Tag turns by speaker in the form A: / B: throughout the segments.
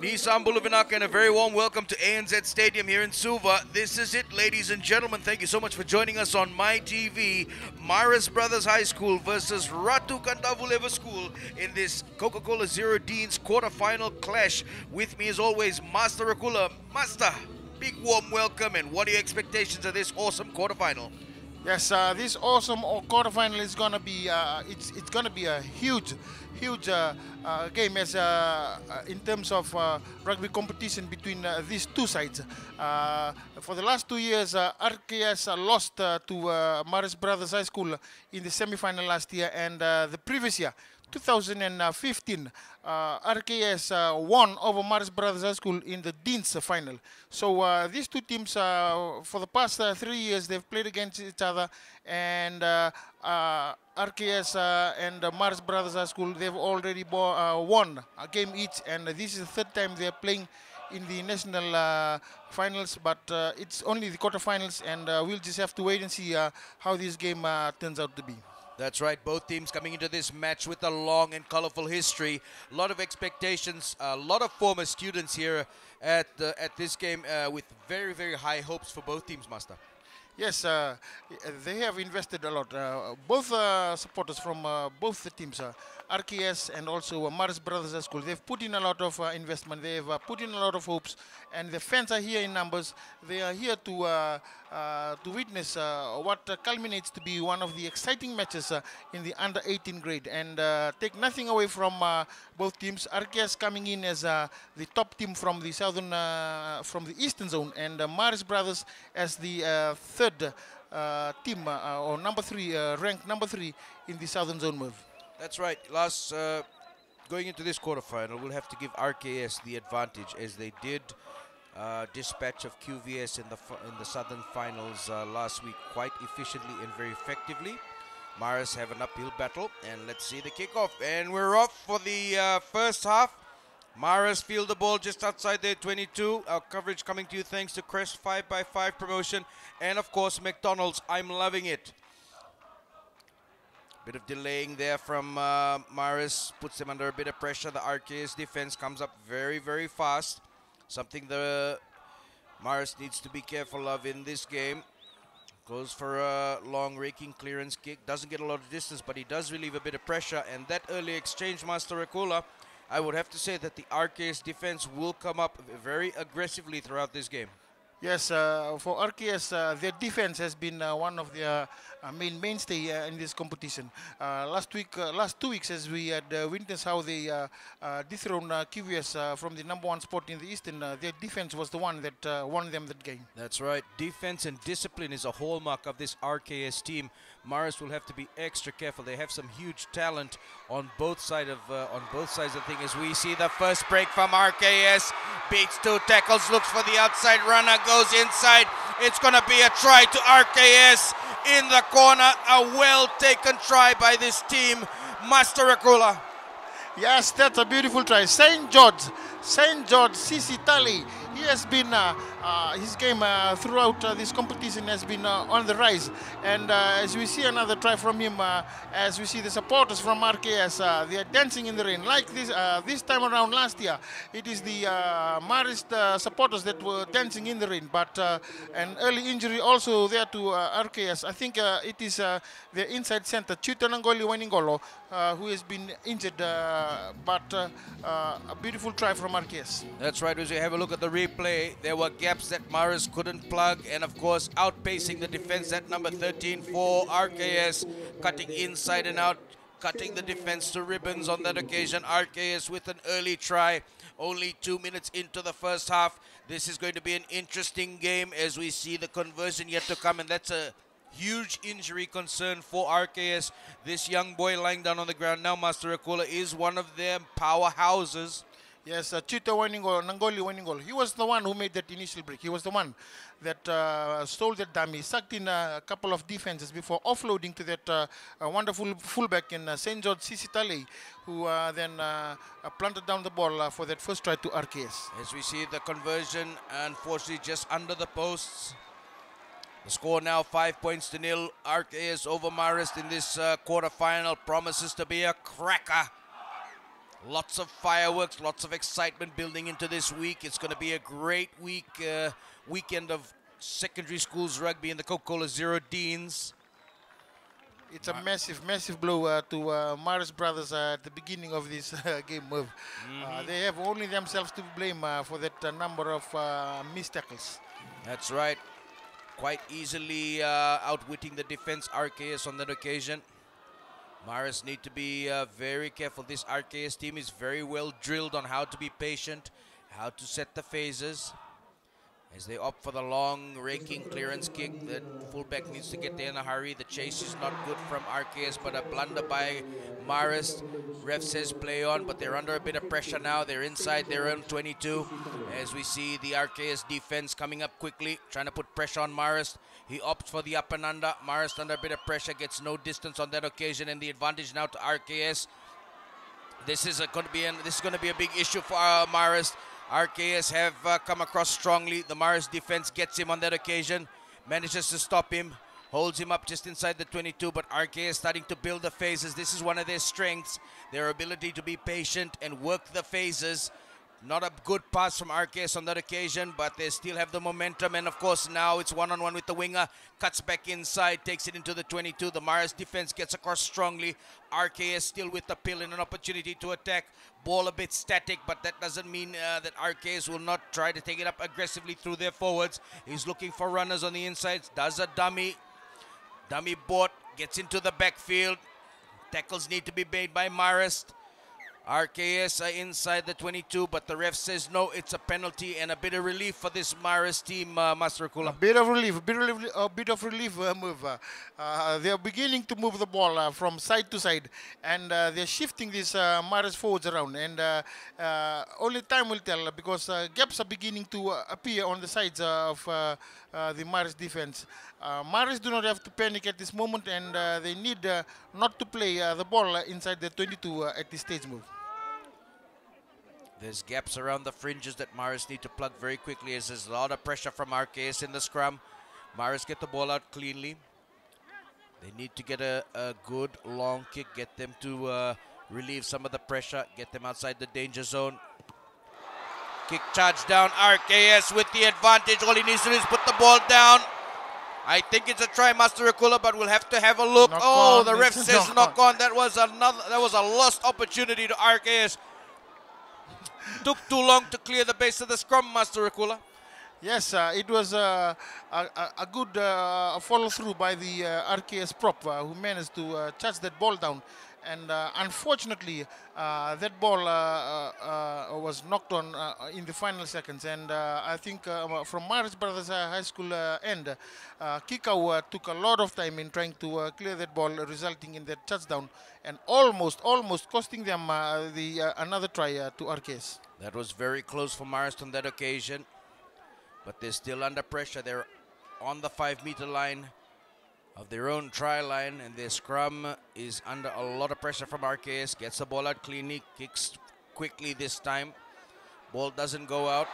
A: Nissan Buluvinak, and a very warm welcome to ANZ Stadium here in Suva. This is it, ladies and gentlemen. Thank you so much for joining us on my TV. Marist Brothers High School versus Ratu Kantavuleva School in this Coca-Cola Zero Deans quarterfinal clash. With me as always, Master Rakula. Master, big warm welcome, and what are your expectations of this awesome quarterfinal?
B: Yes, this awesome quarterfinal is gonna be it's gonna be a huge game as in terms of rugby competition between these two sides. For the last 2 years, RKS lost to Marist Brothers High School in the semi-final last year, and the previous year, 2015, RKS won over Marist Brothers High School in the Dean's final. So these two teams, for the past 3 years, they've played against each other, and RKS and Marist Brothers High School, they've already won a game each, and this is the third time they're playing in the national finals, but it's only the quarterfinals, and we'll just have to wait and see how this game turns out to be.
A: That's right, both teams coming into this match with a long and colorful history. A lot of expectations, a lot of former students here at this game with very, very high hopes for both teams, Master.
B: Yes, they have invested a lot. Both supporters from both the teams, RKS and also Marist Brothers High School, they've put in a lot of investment. They've put in a lot of hopes, and the fans are here in numbers. They are here to witness what culminates to be one of the exciting matches in the under 18 grade, and take nothing away from both teams. RKS coming in as the top team from the from the eastern zone, and Marist Brothers as the third team, or number three, ranked number 3 in the southern zone move.
A: That's right. Going into this quarterfinal, we'll have to give RKS the advantage, as they did dispatch of QVS in the southern finals last week quite efficiently and very effectively. Marist have an uphill battle, and let's see the kickoff. And we're off for the first half. Marist field the ball just outside their 22. Our coverage coming to you thanks to Crest 5x5 promotion, and of course McDonald's. I'm loving it. Bit of delaying there from Marist, puts them under a bit of pressure. The RKS defense comes up very, very fast. Something the Marist needs to be careful of in this game. Goes for a long raking clearance kick. Doesn't get a lot of distance, but he does relieve a bit of pressure. And that early exchange, Master Rakula, I would have to say that the RKS defense will come up very aggressively throughout this game.
B: Yes, for RKS, their defense has been one of their mainstay in this competition. Last 2 weeks, as we had witnessed how they dethroned QVS from the #1 spot in the Eastern, their defense was the one that won them that game.
A: That's right. Defense and discipline is a hallmark of this RKS team. Marist will have to be extra careful. They have some huge talent on both sides of the thing. As we see the first break from RKS, beats 2 tackles, looks for the outside runner, goes inside. It's going to be a try to RKS in the corner. A well-taken try by this team, Master Rakula.
B: Yes, that's a beautiful try. St. George Sisi Tali. He has been, his game throughout this competition has been on the rise. And as we see another try from him, as we see the supporters from RKS, they are dancing in the rain. Like this time around last year, it is the Marist supporters that were dancing in the rain. But an early injury also there to RKS. I think it is their inside center, Chutanangoli Waningolo, who has been injured. But a beautiful try from RKS.
A: That's right. As we have a look at the replay, there were gaps that Marist couldn't plug, and of course outpacing the defense at number 13 for RKS, cutting inside and out, cutting the defense to ribbons on that occasion. RKS with an early try, only 2 minutes into the first half. This is going to be an interesting game as we see the conversion yet to come, and that's a huge injury concern for RKS. This young boy lying down on the ground now, Master Rakula, is one of their powerhouses.
B: Yes, Chita Nangoli Waningol. He was the one who made that initial break. He was the one that stole that dummy, sucked in a couple of defenses before offloading to that wonderful fullback in St. George Sisitale, who then planted down the ball for that first try to RKS.
A: As we see the conversion, unfortunately, just under the posts. The score now 5 points to 0. RKS over Marist in this quarterfinal promises to be a cracker. Lots of fireworks, lots of excitement building into this week. It's going to be a great weekend of secondary schools rugby in the Coca-Cola Zero Deans.
B: It's a massive blow to Marist brothers at the beginning of this game move. They have only themselves to blame for that number of missed tackles.
A: That's right. Quite easily outwitting the defense RKS on that occasion. Marist need to be very careful. This RKS team is very well drilled on how to be patient, how to set the phases. As they opt for the long raking clearance kick, the fullback needs to get there in a hurry. The chase is not good from RKS, but a blunder by Marist. Ref says play on, but they're under a bit of pressure now. They're inside their own 22. As we see the RKS defense coming up quickly, trying to put pressure on Marist. He opts for the up and under. Marist under a bit of pressure, gets no distance on that occasion, and the advantage now to RKS. This is going to be a big issue for Marist. RKS have come across strongly. The Marist defense gets him on that occasion, manages to stop him, holds him up just inside the 22, but RKS starting to build the phases. This is one of their strengths, their ability to be patient and work the phases. Not a good pass from RKS on that occasion, but they still have the momentum. And of course now it's one-on-one with the winger. Cuts back inside, takes it into the 22. The Marist defense gets across strongly. RKS still with the pill and an opportunity to attack. Ball a bit static, but that doesn't mean that RKS will not try to take it up aggressively through their forwards. He's looking for runners on the insides. Does a dummy. Dummy bot, gets into the backfield. Tackles need to be made by Marist. RKS are inside the 22, but the ref says no, it's a penalty, and a bit of relief for this Marist team, Master Akula.
B: A bit of relief move. They are beginning to move the ball from side to side, and they're shifting these Marist forwards around, and only time will tell, because gaps are beginning to appear on the sides of the Marist defense. Marist do not have to panic at this moment, and they need not to play the ball inside the 22 at this stage move.
A: There's gaps around the fringes that Marist need to plug very quickly, as there's a lot of pressure from RKS in the scrum. Marist get the ball out cleanly. They need to get a good long kick, get them to relieve some of the pressure, get them outside the danger zone. Kick charge down, RKS with the advantage. All he needs to do is put the ball down. I think it's a try, Master Akula, but we'll have to have a look. The ref says knock on. That was a lost opportunity to RKS. Took too long to clear the base of the scrum, Master Akula.
B: Yes, it was a good follow-through by the RKS prop, who managed to touch that ball down. And unfortunately, that ball was knocked on in the final seconds. And I think from Marist Brothers High School end, Kikau took a lot of time in trying to clear that ball, resulting in that touchdown, and almost costing them another try to RKS.
A: That was very close for Marist on that occasion, but they're still under pressure. They're on the 5-meter line of their own try line, and their scrum is under a lot of pressure from RKS. Gets the ball out cleanly, kicks quickly this time. Ball doesn't go out.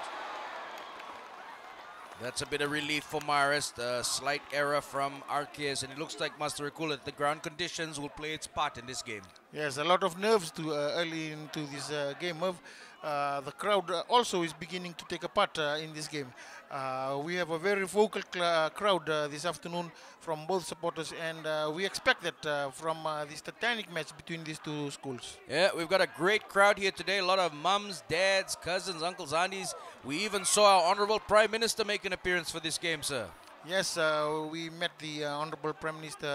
A: That's a bit of relief for Marist. A slight error from RKS, and it looks like Master Akula, the ground conditions will play its part in this game.
B: Yes, a lot of nerves early into this game. The crowd also is beginning to take a part in this game. We have a very vocal crowd this afternoon from both supporters, and we expect that from this titanic match between these two schools.
A: Yeah, we've got a great crowd here today. A lot of mums, dads, cousins, uncles, aunties. We even saw our Honorable Prime Minister make an appearance for this game, sir.
B: Yes, we met the Honorable Prime Minister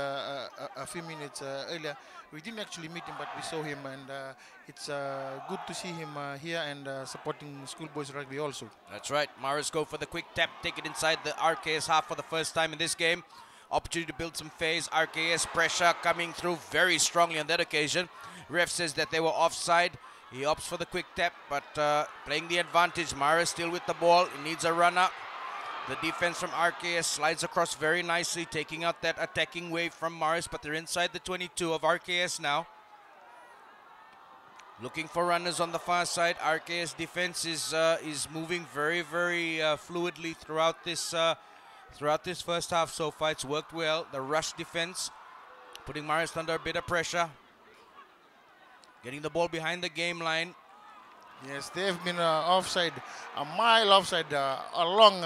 B: a few minutes earlier. We didn't actually meet him, but we saw him, and it's good to see him here and supporting schoolboys rugby also.
A: That's right. Marist go for the quick tap, take it inside the RKS half for the first time in this game. Opportunity to build some phase. RKS pressure coming through very strongly on that occasion. Ref says that they were offside. He opts for the quick tap, but playing the advantage. Marist still with the ball. He needs a runner. The defense from RKS slides across very nicely, taking out that attacking wave from Marist, but they're inside the 22 of RKS now. Looking for runners on the far side. RKS defense is moving very fluidly throughout this first half so far. It's worked well. The rush defense putting Marist under a bit of pressure. getting the ball behind the game line.
B: Yes, they've been offside, a mile offside along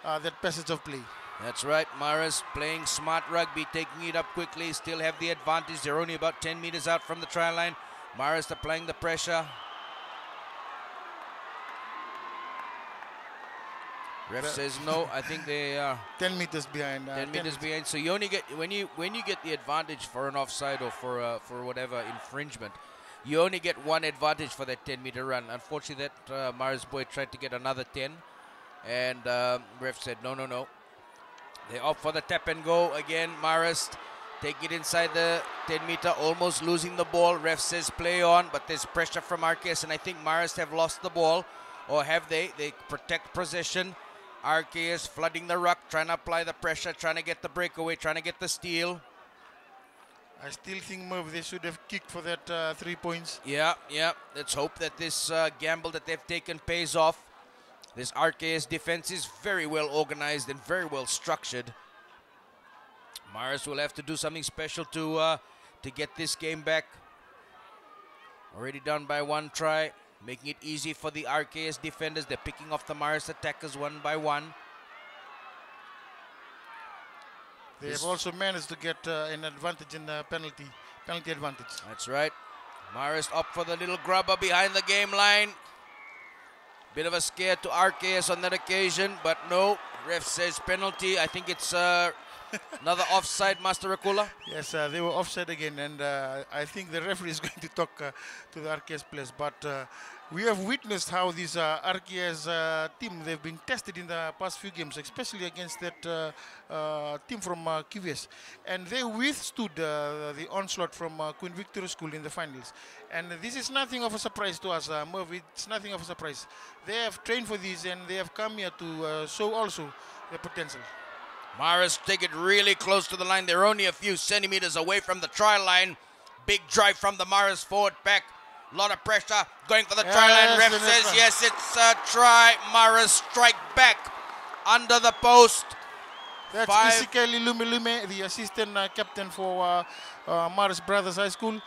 B: that passage of play.
A: That's right, Marist playing smart rugby, taking it up quickly, still have the advantage. They're only about 10 meters out from the try line. Marist applying the pressure. Ref says no. I think they are
B: 10 meters behind.
A: 10 meters behind. So you only get when you get the advantage for an offside or for whatever infringement, you only get one advantage for that 10-meter run. Unfortunately, that Marist boy tried to get another 10, and ref said no. They opt for the tap and go again. Marist take it inside the 10-meter, almost losing the ball. Ref says play on, but there's pressure from RKS, and I think Marist have lost the ball, or have they? They protect possession. RKS flooding the ruck, trying to apply the pressure, trying to get the breakaway, trying to get the steal.
B: I still think, Merv, they should have kicked for that 3 points.
A: Yeah. Let's hope that this gamble that they've taken pays off. This RKS defense is very well organized and very well structured. Marist will have to do something special to get this game back. Already done by one try, making it easy for the RKS defenders. They're picking off the Marist attackers one by one.
B: They have also managed to get an advantage in the penalty advantage.
A: That's right. Marist up for the little grubber behind the game line. Bit of a scare to RKS on that occasion, but no. Ref says penalty. I think it's another offside, Master Rakula.
B: Yes, they were offside again, and I think the referee is going to talk to the RKS players. But we have witnessed how this RKS team, they've been tested in the past few games, especially against that team from QVS. And they withstood the onslaught from Queen Victoria School in the finals. And this is nothing of a surprise to us, Merv. It's nothing of a surprise. They have trained for this, and they have come here to show also their potential.
A: Marist take it really close to the line. They're only a few centimeters away from the try line. Big drive from the Marist forward pack. A lot of pressure going for the try line. Ref says yes, it's a try. Marist strike back under the post.
B: That's Isikeli Lume, the assistant captain for Marist Brothers High School,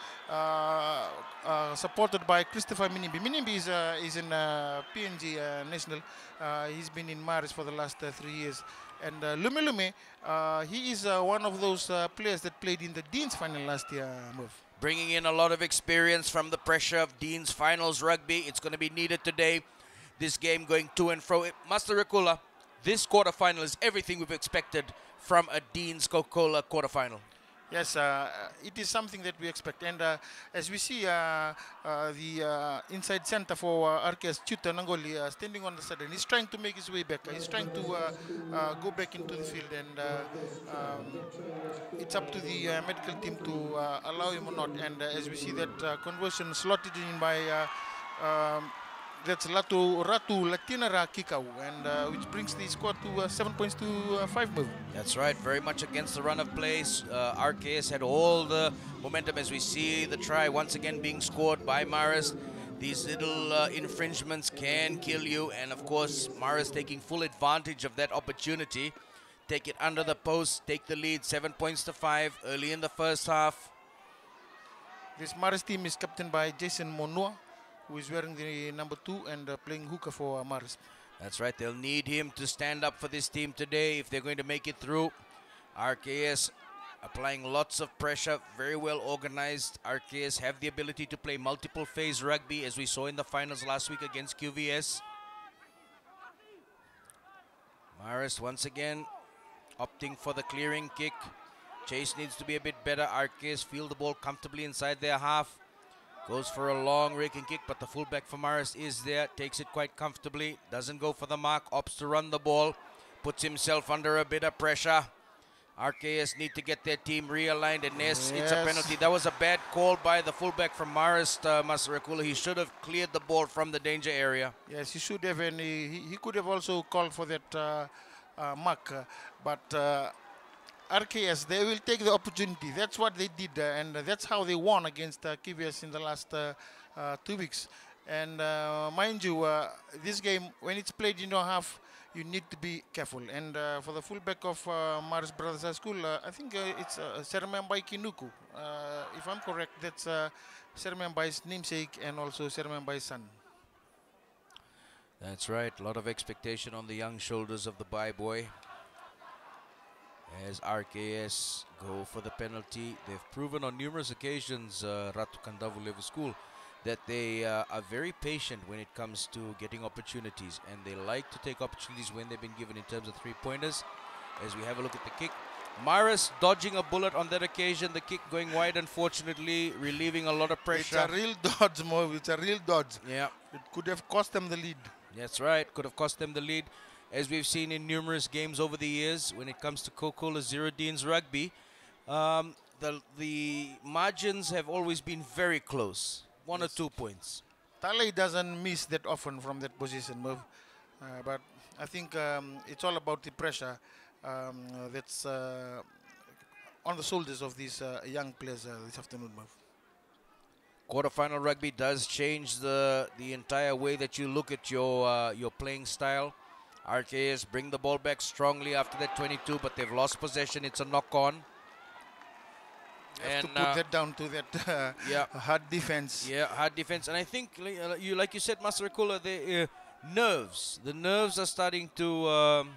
B: supported by Christopher Minimbi. Minimbi is in PNG National. He's been in Marist for the last 3 years. And Lume, he is one of those players that played in the Dean's final last year, Merv.
A: Bringing in a lot of experience from the pressure of Dean's finals rugby. It's going to be needed today. This game going to and fro. Master Rakula, this quarterfinal is everything we've expected from a Dean's Coca-Cola quarterfinal.
B: Yes, it is something that we expect. And as we see the inside center for RKS, Chuta Nangoli, standing on the side, and he's trying to make his way back. He's trying to go back into the field, and it's up to the medical team to allow him or not. And as we see that conversion slotted in by that's Ratu Latinara Kikau, and which brings the score to 7 points to 5 move.
A: That's right, very much against the run of plays. RKS had all the momentum as we see the try once again being scored by Marist. These little infringements can kill you, and of course Marist taking full advantage of that opportunity. Take it under the post, take the lead, 7 points to 5 early in the first half.
B: This Marist team is captained by Jason Monua, who is wearing the number 2 and playing hooker for Marist.
A: That's right, they'll need him to stand up for this team today if they're going to make it through. RKS applying lots of pressure, very well organized. RKS have the ability to play multiple phase rugby, as we saw in the finals last week against QVS. Marist once again opting for the clearing kick. Chase needs to be a bit better. RKS field the ball comfortably inside their half. Goes for a long raking kick, but the fullback for Marist is there. Takes it quite comfortably. Doesn't go for the mark. Opts to run the ball. Puts himself under a bit of pressure. RKS need to get their team realigned, and yes, it's a penalty. That was a bad call by the fullback from Marist, Masarakula. He should have cleared the ball from the danger area.
B: Yes, he should have, and he could have also called for that mark. But RKS, they will take the opportunity. That's what they did, and that's how they won against KVS in the last 2 weeks. And mind you, this game, when it's played in your half, you need to be careful. And for the fullback of Marist Brothers High School, I think it's Seremembai Kinuku. If I'm correct, that's Seremembai's namesake and also Seremembai's son.
A: That's right. A lot of expectation on the young shoulders of the Bai boy. As RKS go for the penalty, they've proven on numerous occasions, Ratu Kandavu Level School, that they are very patient when it comes to getting opportunities, and they like to take opportunities when they've been given in terms of three-pointers. As we have a look at the kick, Marist dodging a bullet on that occasion, the kick going wide, unfortunately, relieving a lot of pressure.
B: It's a real dodge, Mo. It's a real dodge.
A: Yeah.
B: It could have cost them the lead.
A: That's right, could have cost them the lead. As we've seen in numerous games over the years, when it comes to Coca-Cola Zero Deans Rugby, the margins have always been very close, 1 or 2 points.
B: Talay doesn't miss that often from that position move, but I think it's all about the pressure that's on the shoulders of these young players this afternoon move.
A: Quarterfinal rugby does change the entire way that you look at your playing style. RKS bring the ball back strongly after that 22, but they've lost possession. It's a knock-on.
B: And to put that down to that
A: yeah,
B: hard defense.
A: Yeah, hard defense. And I think, like you said, Master Akula, the nerves are starting to,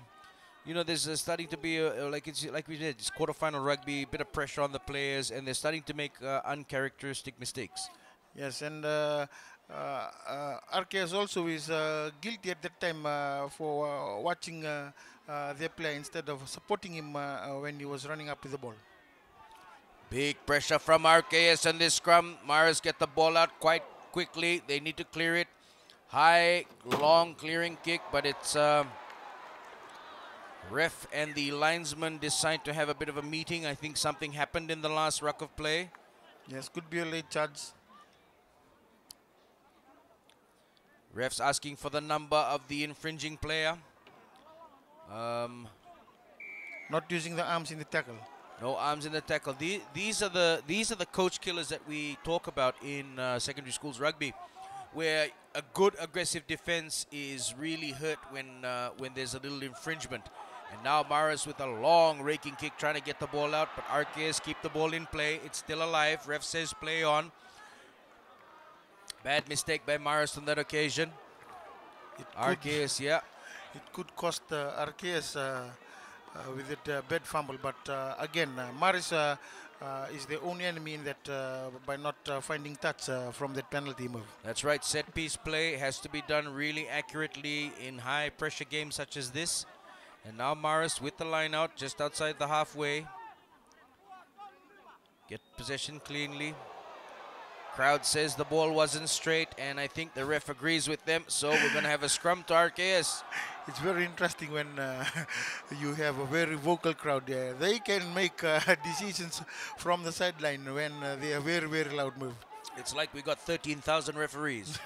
A: there's starting to be like we said, it's quarterfinal rugby, bit of pressure on the players, and they're starting to make uncharacteristic mistakes.
B: Yes, and RKS also is guilty at that time for watching their play instead of supporting him when he was running up with the ball.
A: Big pressure from RKS on this scrum. Marist get the ball out quite quickly. They need to clear it. High, long clearing kick, but it's ref and the linesman decide to have a bit of a meeting. I think something happened in the last ruck of play.
B: Yes, could be a late charge.
A: Ref's asking for the number of the infringing player.
B: Not using the arms in the tackle.
A: No arms in the tackle. These are the coach killers that we talk about in secondary schools rugby, where a good aggressive defense is really hurt when there's a little infringement. And now Marist with a long raking kick trying to get the ball out, but RKS keep the ball in play. It's still alive. Ref says play on. Bad mistake by Marist on that occasion. RKS, yeah.
B: It could cost RKS with that bad fumble, but again, Marist is the only enemy in that by not finding touch from that penalty move.
A: That's right. Set piece play has to be done really accurately in high pressure games such as this. And now Marist with the line out just outside the halfway. Get possession cleanly. Crowd says the ball wasn't straight, and I think the ref agrees with them, so we're going to have a scrum to RKS.
B: It's very interesting when you have a very vocal crowd there. They can make decisions from the sideline when they are very, very loud move.
A: It's like we got 13,000 referees.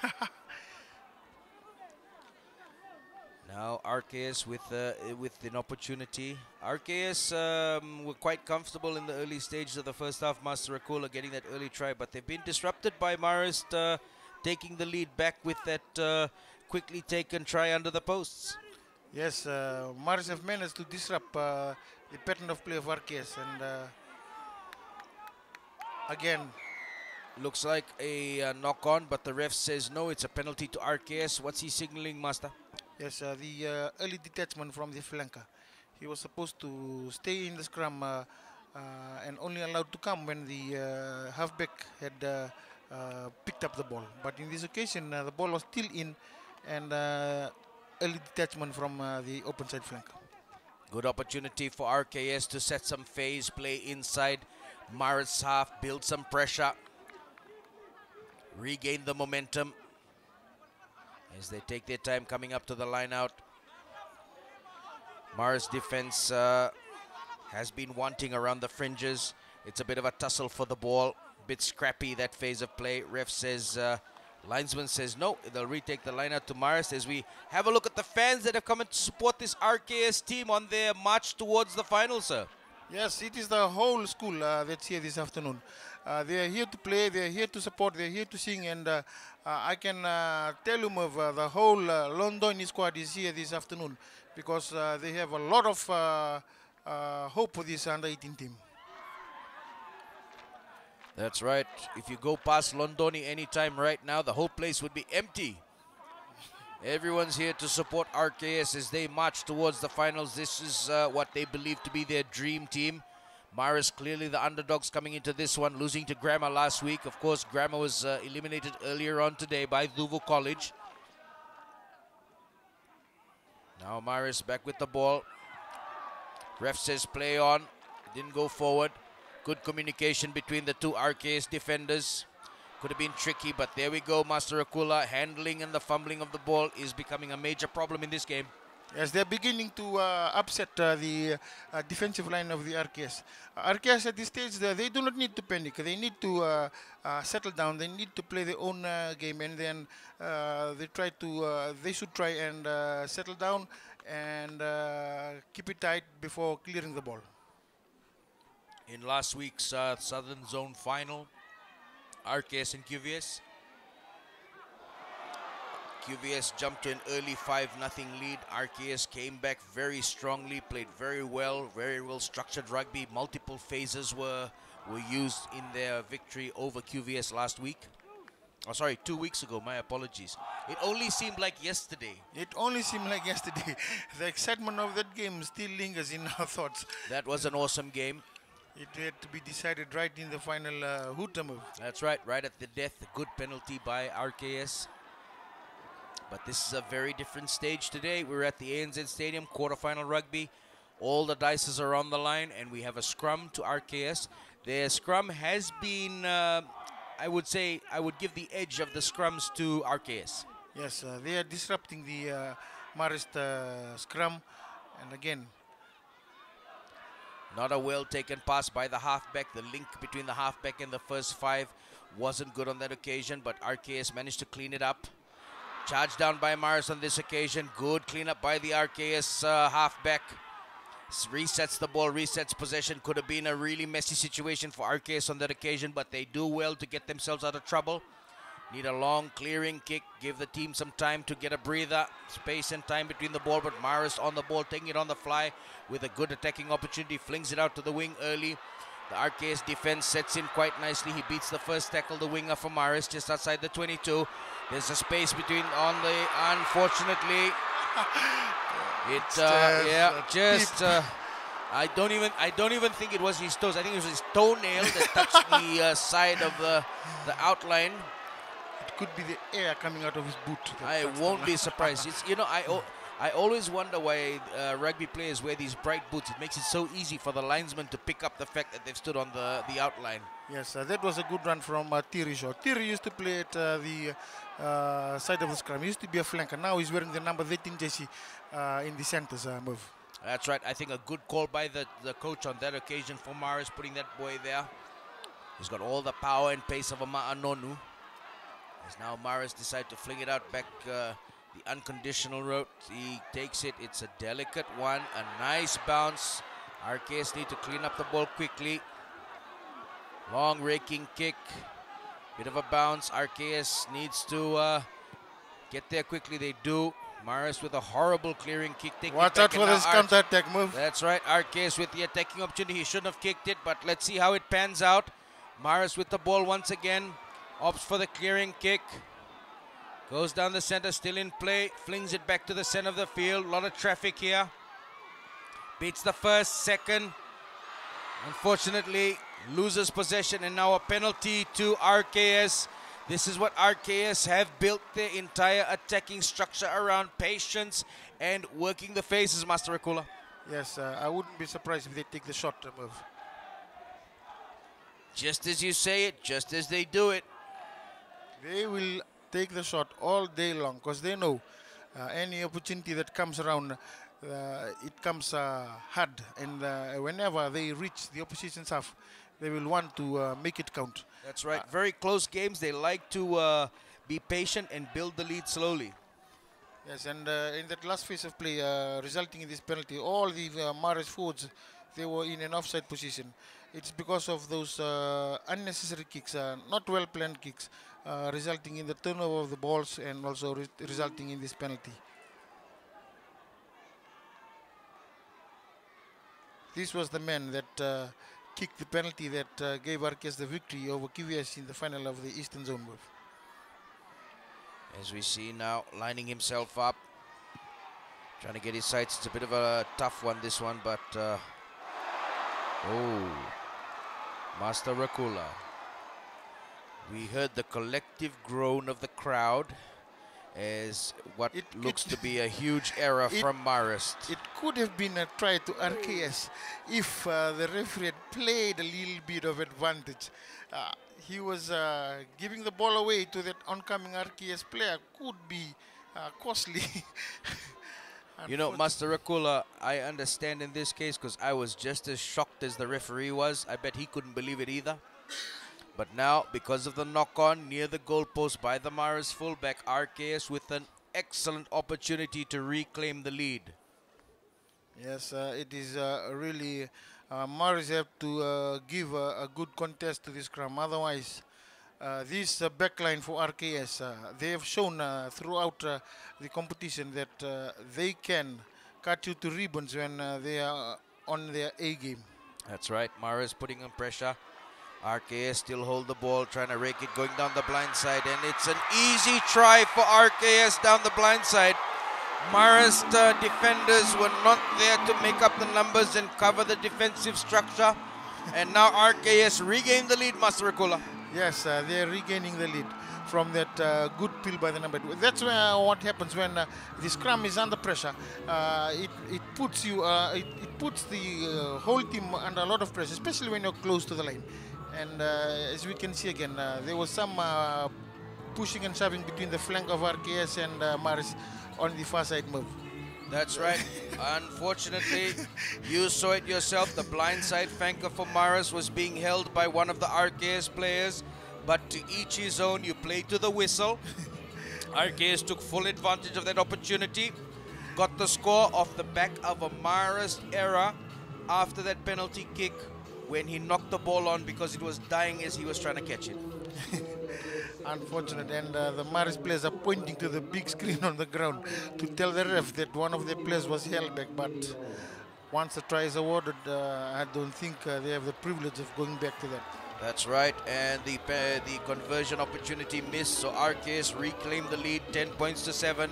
A: Now RKS with an opportunity. RKS were quite comfortable in the early stages of the first half. Master Akula getting that early try, but they've been disrupted by Marist taking the lead back with that quickly taken try under the posts.
B: Yes, Marist have managed to disrupt the pattern of play of RKS, and again,
A: looks like a knock-on, but the ref says no, it's a penalty to RKS. What's he signaling, Master?
B: Yes, the early detachment from the flanker. He was supposed to stay in the scrum and only allowed to come when the halfback had picked up the ball. But in this occasion, the ball was still in, and early detachment from the open side flank.
A: Good opportunity for RKS to set some phase play inside Marist's half, build some pressure, regain the momentum as they take their time coming up to the line out. Marist defense has been wanting around the fringes. It's a bit of a tussle for the ball, bit scrappy that phase of play. Ref says, linesman says no, they'll retake the line out to Marist as we have a look at the fans that have come in to support this RKS team on their march towards the final, sir.
B: Yes, it is the whole school that's here this afternoon. They are here to play, they are here to support, they are here to sing, and I can tell you, Merv, the whole London squad is here this afternoon because they have a lot of hope for this under 18 team.
A: That's right. If you go past Londoni anytime right now, the whole place would be empty. Everyone's here to support RKS as they march towards the finals. This is what they believe to be their dream team. Marist clearly the underdogs coming into this one, losing to Grammar last week. Of course, Grammar was eliminated earlier on today by Duvu College. Now Marist back with the ball. Ref says play on. Didn't go forward. Good communication between the two RKS defenders. Could have been tricky, but there we go. Master Akula handling and the fumbling of the ball is becoming a major problem in this game.
B: Yes, they're beginning to upset the defensive line of the RKS. RKS at this stage, they do not need to panic. They need to settle down. They need to play their own game, and then they should try and settle down and keep it tight before clearing the ball.
A: In last week's Southern Zone final, RKS and QVS. QVS jumped to an early 5-0 lead. RKS came back very strongly, played very well structured rugby. Multiple phases were used in their victory over QVS last week. Oh, sorry, 2 weeks ago, my apologies. It only seemed like yesterday.
B: It only seemed like yesterday. The excitement of that game still lingers in our thoughts.
A: That was an awesome game.
B: It had to be decided right in the final hooter move.
A: That's right at the death. A good penalty by RKS. But this is a very different stage today. We're at the ANZ Stadium, quarterfinal rugby. All the dices are on the line, and we have a scrum to RKS. Their scrum has been, I would say, I would give the edge of the scrums to RKS.
B: Yes, they are disrupting the Marist scrum. And again,
A: not a well-taken pass by the halfback. The link between the halfback and the first 5 wasn't good on that occasion, but RKS managed to clean it up. Charged down by Marist on this occasion. Good cleanup by the RKS halfback. Resets the ball, resets possession. Could have been a really messy situation for RKS on that occasion, but they do well to get themselves out of trouble. Need a long clearing kick. Give the team some time to get a breather. Space and time between the ball, but Marist on the ball, taking it on the fly with a good attacking opportunity. Flings it out to the wing early. The RKS defense sets in quite nicely. He beats the first tackle, the winger for Marist, just outside the 22. There's a space between on the, unfortunately, I don't even think it was his toes. I think it was his toenail that touched the side of the outline.
B: it could be the air coming out of his boot.
A: I won't be surprised. It's, you know, I always wonder why rugby players wear these bright boots. It makes it so easy for the linesman to pick up the fact that they've stood on the outline.
B: Yes, that was a good run from Thierry Shaw. Thierry used to play at the side of the scrum. He used to be a flanker. Now he's wearing the number 13 jersey in the center's move.
A: That's right. I think a good call by the coach on that occasion for Marist, putting that boy there. He's got all the power and pace of a Ma'anonu. As now Marist decide to fling it out back the unconditional route. He takes it. It's a delicate one. A nice bounce. RKS need to clean up the ball quickly. Long raking kick. Bit of a bounce. RKS needs to get there quickly. They do. Marist with a horrible clearing kick.
B: Watch out for this counter-attack move.
A: That's right. RKS with the attacking opportunity. He shouldn't have kicked it, but let's see how it pans out. Marist with the ball once again. Opts for the clearing kick. Goes down the center, still in play. Flings it back to the center of the field. A lot of traffic here. Beats the first, second. Unfortunately, loses possession, and now a penalty to RKS. This is what RKS have built their entire attacking structure around: patience and working the faces, Master Akula.
B: Yes, I wouldn't be surprised if they take the shot move.
A: Just as you say it, just as they do it.
B: They will take the shot all day long because they know any opportunity that comes around, it comes hard. And whenever they reach the opposition's half, they will want to make it count.
A: That's right. Very close games. They like to be patient and build the lead slowly.
B: Yes, and in that last phase of play, resulting in this penalty, all the Marist forwards they were in an offside position. It's because of those unnecessary kicks, not well planned kicks, resulting in the turnover of the balls and also resulting in this penalty. This was the man that kicked the penalty that gave RKS the victory over QVS in the final of the Eastern Zone.
A: As we see now, lining himself up, trying to get his sights. It's a bit of a tough one, this one, but oh, Master Rakula. We heard the collective groan of the crowd as what looks to be a huge error from Marist.
B: It could have been a try to RKS if the referee had played a little bit of advantage. He was giving the ball away to that oncoming RKS player. Could be costly.
A: You know, Master Rakula, I understand in this case because I was just as shocked as the referee was. I bet he couldn't believe it either. But now, because of the knock-on near the goalpost by the Marist fullback, RKS with an excellent opportunity to reclaim the lead.
B: Yes, it is really Marist have to give a good contest to this scrum. Otherwise, this backline for RKS, they have shown throughout the competition that they can cut you to ribbons when they are on their A game.
A: That's right, Marist putting on pressure. RKS still hold the ball, trying to rake it, going down the blind side, and it's an easy try for RKS down the blind side. Marist defenders were not there to make up the numbers and cover the defensive structure, and now RKS regained the lead, Master Rakula.
B: Yes, they're regaining the lead from that good pill by the number 2. That's what happens when the scrum is under pressure. It puts you, it puts the whole team under a lot of pressure, especially when you're close to the line. And as we can see again, there was some pushing and shoving between the flank of RKS and Marist on the far side move.
A: That's right. Unfortunately, you saw it yourself. The blindside flanker for Marist was being held by one of the RKS players. But to each his own, you play to the whistle. RKS took full advantage of that opportunity. Got the score off the back of a Marist error after that penalty kick when he knocked the ball on because it was dying as he was trying to catch it.
B: Unfortunate, and the Marist players are pointing to the big screen on the ground to tell the ref that one of their players was held back, but once the try is awarded, I don't think they have the privilege of going back to that.
A: That's right, and the conversion opportunity missed, so RKS reclaimed the lead 10 points to 7.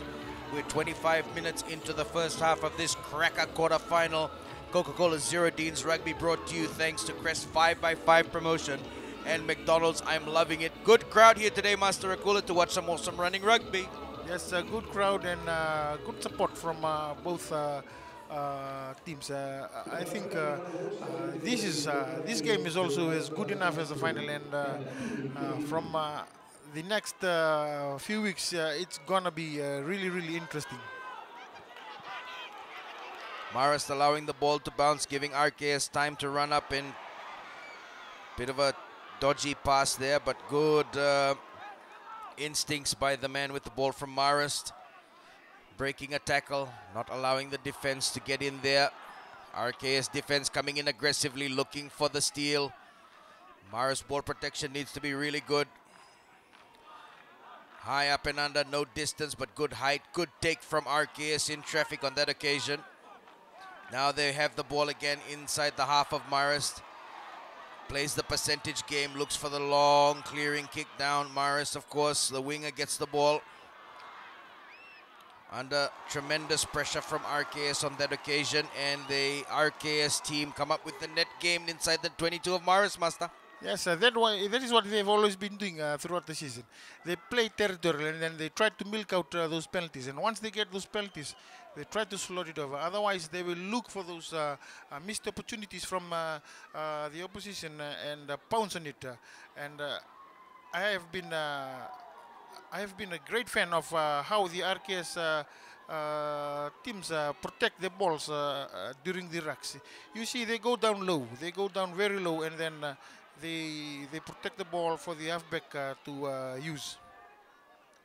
A: We're 25 minutes into the first half of this cracker quarter-final. Coca-Cola Zero Deans Rugby brought to you thanks to Crest 5x5 promotion and McDonald's. I'm loving it. Good crowd here today, Master Rakula, to watch some awesome running rugby.
B: Yes, a good crowd and good support from both teams. I think this game is also as good enough as the final, and from the next few weeks, it's gonna be really interesting.
A: Marist allowing the ball to bounce, giving RKS time to run up in. Bit of a dodgy pass there, but good instincts by the man with the ball from Marist. Breaking a tackle, not allowing the defense to get in there. RKS defense coming in aggressively, looking for the steal. Marist ball protection needs to be really good. High up and under, no distance, but good height. Good take from RKS in traffic on that occasion. Now they have the ball again inside the half of Marist. Plays the percentage game, looks for the long clearing kick down. Marist, of course, the winger gets the ball. Under tremendous pressure from RKS on that occasion, and the RKS team come up with the net game inside the 22 of Marist, Master.
B: Yes, that is what they've always been doing throughout the season. They play territorial and then they try to milk out those penalties. And once they get those penalties, they try to slot it over. Otherwise, they will look for those missed opportunities from the opposition and pounce on it. And I have been a great fan of how the RKS teams protect the balls during the rucks. You see, they go down low. They go down very low, and then they protect the ball for the halfback to use.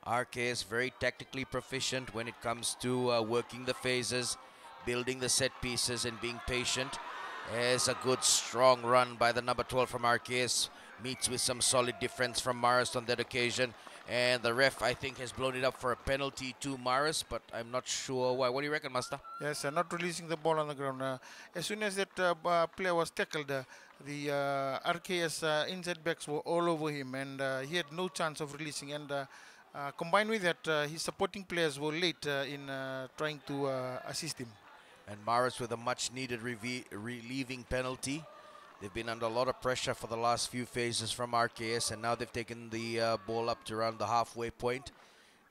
A: RKS very tactically proficient when it comes to working the phases, building the set pieces and being patient. There's a good strong run by the number 12 from RKS. Meets with some solid defense from Marist on that occasion. And the ref, I think, has blown it up for a penalty to Marist, but I'm not sure why. What do you reckon, Master?
B: Yes, not releasing the ball on the ground. As soon as that player was tackled, the RKS inside backs were all over him, and he had no chance of releasing. And combined with that, his supporting players were late in trying to assist him.
A: And Marist with a much-needed relieving penalty. They've been under a lot of pressure for the last few phases from RKS, and now they've taken the ball up to around the halfway point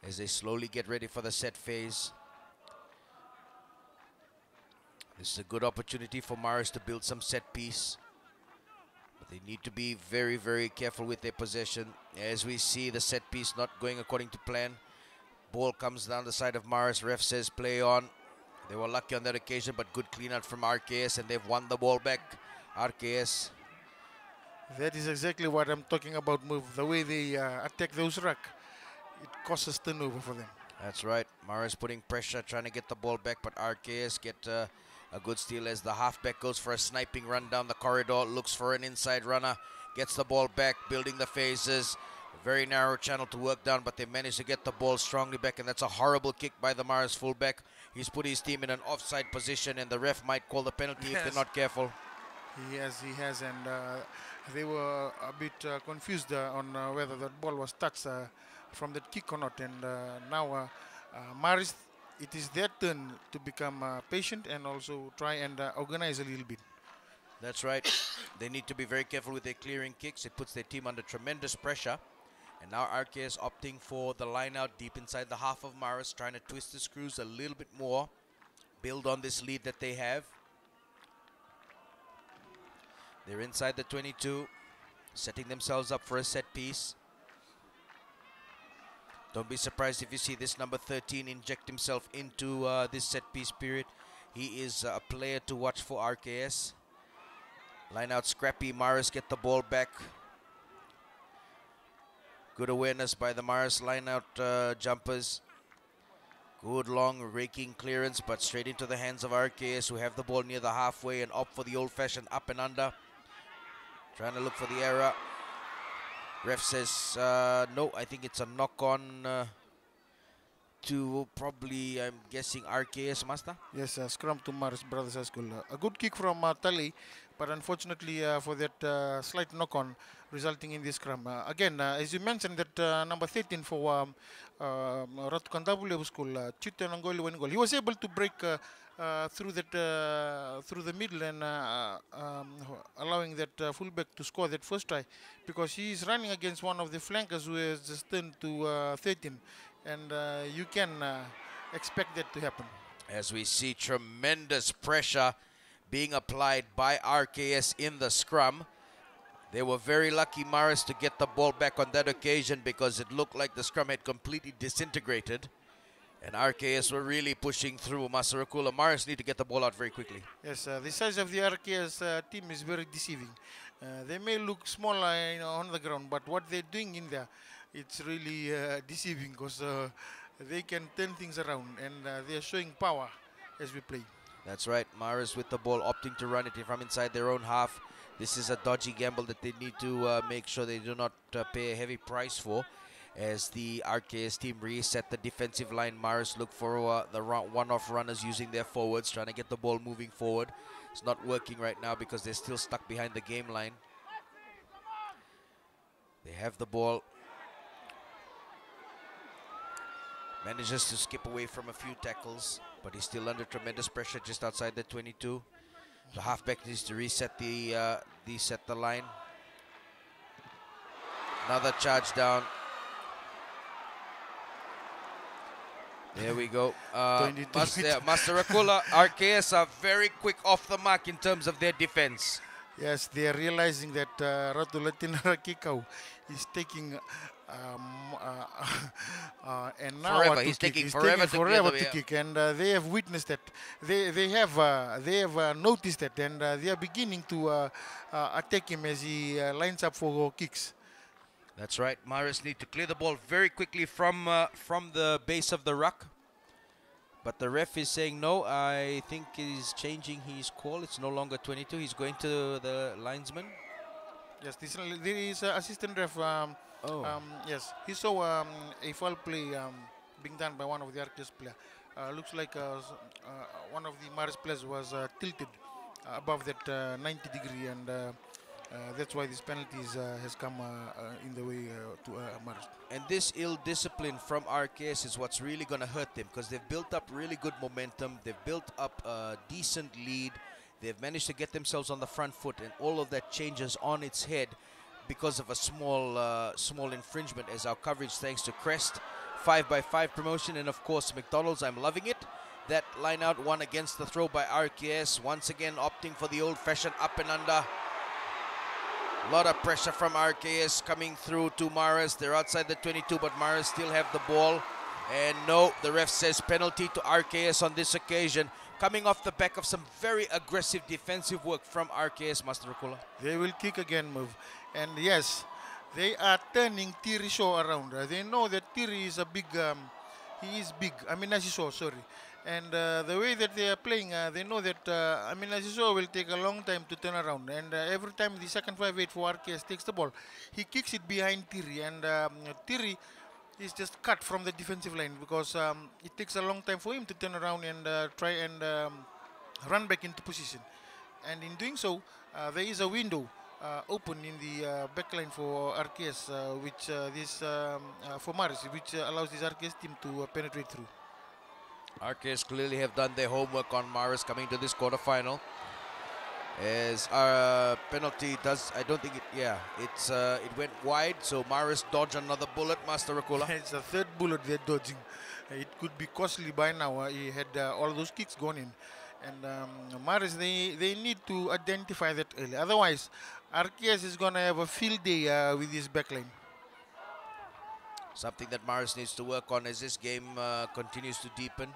A: as they slowly get ready for the set phase. This is a good opportunity for Marist to build some set piece. But they need to be very, very careful with their possession. As we see the set piece not going according to plan. Ball comes down the side of Marist. Ref says play on. They were lucky on that occasion, but good clean out from RKS, and they've won the ball back. RKS.
B: That is exactly what I'm talking about, move. The way they attack those ruck, it causes turnover for them.
A: That's right. Marist putting pressure, trying to get the ball back, but RKS get a good steal as the halfback goes for a sniping run down the corridor, looks for an inside runner, gets the ball back, building the phases. A very narrow channel to work down, but they managed to get the ball strongly back, and that's a horrible kick by the Marist fullback. He's put his team in an offside position, and the ref might call the penalty if they're not careful.
B: He has, and they were a bit confused on whether that ball was touched from that kick or not. And now Marist, it is their turn to become patient and also try and organize a little bit.
A: That's right. They need to be very careful with their clearing kicks. It puts their team under tremendous pressure. And now RKS opting for the line out deep inside the half of Marist, trying to twist the screws a little bit more, build on this lead that they have. They're inside the 22, setting themselves up for a set piece. Don't be surprised if you see this number 13 inject himself into this set piece period. He is a player to watch for RKS. Line out scrappy, Marist get the ball back. Good awareness by the Marist line out jumpers. Good long raking clearance, but straight into the hands of RKS, who have the ball near the halfway and opt for the old-fashioned up and under. Trying to look for the error. Ref says no, I think it's a knock-on to probably, I'm guessing, RKS, Master?
B: Yes, scrum to Marist Brothers High School. A good kick from Tali, but unfortunately for that slight knock-on resulting in this scrum. Again, as you mentioned, that number 13 for Ratu Cantabria School, Chiton Angoli Wenigol, he was able to break through the middle and allowing that fullback to score that first try, because he is running against one of the flankers who has just turned to 13, and you can expect that to happen.
A: As we see tremendous pressure being applied by RKS in the scrum. They were very lucky, Marist, to get the ball back on that occasion, because it looked like the scrum had completely disintegrated. And RKS were really pushing through. Masarakula, Marist need to get the ball out very quickly.
B: Yes, the size of the RKS team is very deceiving. They may look small on the ground, but what they're doing in there, it's really deceiving, because they can turn things around, and they're showing power as we play.
A: That's right. Marist with the ball, opting to run it from inside their own half. This is a dodgy gamble that they need to make sure they do not pay a heavy price for. As the RKS team reset the defensive line, Marist look for the one-off runners using their forwards, trying to get the ball moving forward. It's not working right now because they're still stuck behind the game line. They have the ball. Manages to skip away from a few tackles, but he's still under tremendous pressure just outside the 22. The halfback needs to reset the line. Another charge down. There we go. Master Rakula, RKS are very quick off the mark in terms of their defense.
B: Yes, they are realizing that Ratu Latinara Kikau is taking and now
A: forever. He's taking forever
B: to kick, and they have witnessed that. They have noticed that, and they are beginning to attack him as he lines up for kicks.
A: That's right. Marist need to clear the ball very quickly from the base of the ruck. But the ref is saying no. I think he's changing his call. It's no longer 22. He's going to the linesman.
B: Yes, there is assistant ref.
A: Oh.
B: Yes, he saw a foul play being done by one of the Arcus players. Looks like one of the Marist players was tilted above that 90 degree, and that's why this penalty has come in the way to Marist.
A: And this ill discipline from RKS is what's really going to hurt them, because they've built up really good momentum. They've built up a decent lead. They've managed to get themselves on the front foot, and all of that changes on its head because of a small infringement, as our coverage, thanks to Crest, 5x5 promotion, and of course McDonald's. I'm loving it. That line out one against the throw by RKS, once again opting for the old-fashioned up and under. A lot of pressure from RKS coming through to Marist. They're outside the 22, but Marist still have the ball. And no, the ref says penalty to RKS on this occasion, coming off the back of some very aggressive defensive work from RKS, Master Rukula.
B: They will kick again, move. And yes, they are turning Thierry Shaw around. They know that Thierry is a big, he is big. I mean, Shaw, sorry. And the way that they are playing, they know that Shaw will take a long time to turn around. And every time the second 5-8 for RKS takes the ball, he kicks it behind Thierry. And Thierry is just cut from the defensive line, because it takes a long time for him to turn around and try and run back into position. And in doing so, there is a window open in the back line for RKS, which for Marist, which allows this RKS team to penetrate through.
A: RKS clearly have done their homework on Marist coming to this quarterfinal. As our penalty does, I don't think it, it went wide, so Marist dodged another bullet, Master Rakula.
B: It's the third bullet they're dodging. It could be costly by now. He had all those kicks gone in. And Marist, they need to identify that early. Otherwise, RKS is going to have a field day with his backline.
A: Something that Marist needs to work on as this game continues to deepen.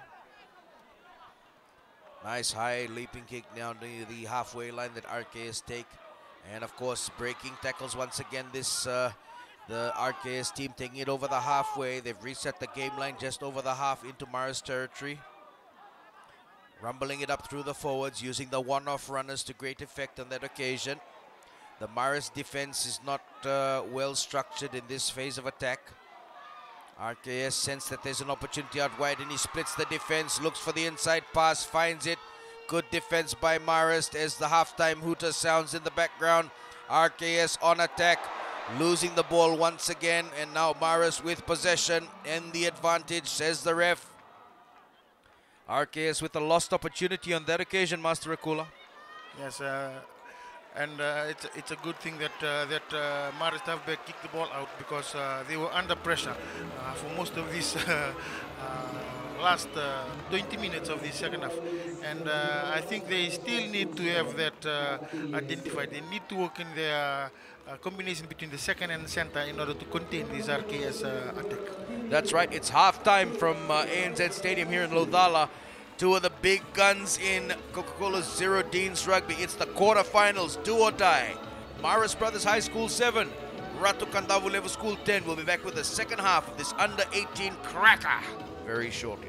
A: Nice high leaping kick down to the halfway line that RKS take. And of course, breaking tackles once again. The RKS team taking it over the halfway. They've reset the game line just over the half into Marist territory. Rumbling it up through the forwards, using the one-off runners to great effect on that occasion. The Marist defense is not well structured in this phase of attack. RKS sense that there's an opportunity out wide, and he splits the defense, looks for the inside pass, finds it. Good defense by Marist as the halftime hooter sounds in the background. RKS on attack, losing the ball once again, and now Marist with possession and the advantage, says the ref. RKS with a lost opportunity on that occasion, Master Akula.
B: Yes, and it's a good thing that Marist halfback kicked the ball out, because they were under pressure for most of this last 20 minutes of the second half. And I think they still need to have that identified. They need to work in their combination between the second and center in order to contain this RKS attack.
A: That's right. It's halftime from ANZ Stadium here in Lodala. Two of the big guns in Coca-Cola's Zero Deans Rugby. It's the quarterfinals, do or die. Marist Brothers High School 7, Ratu Kandavu Level School 10. We'll be back with the second half of this under-18 cracker very shortly.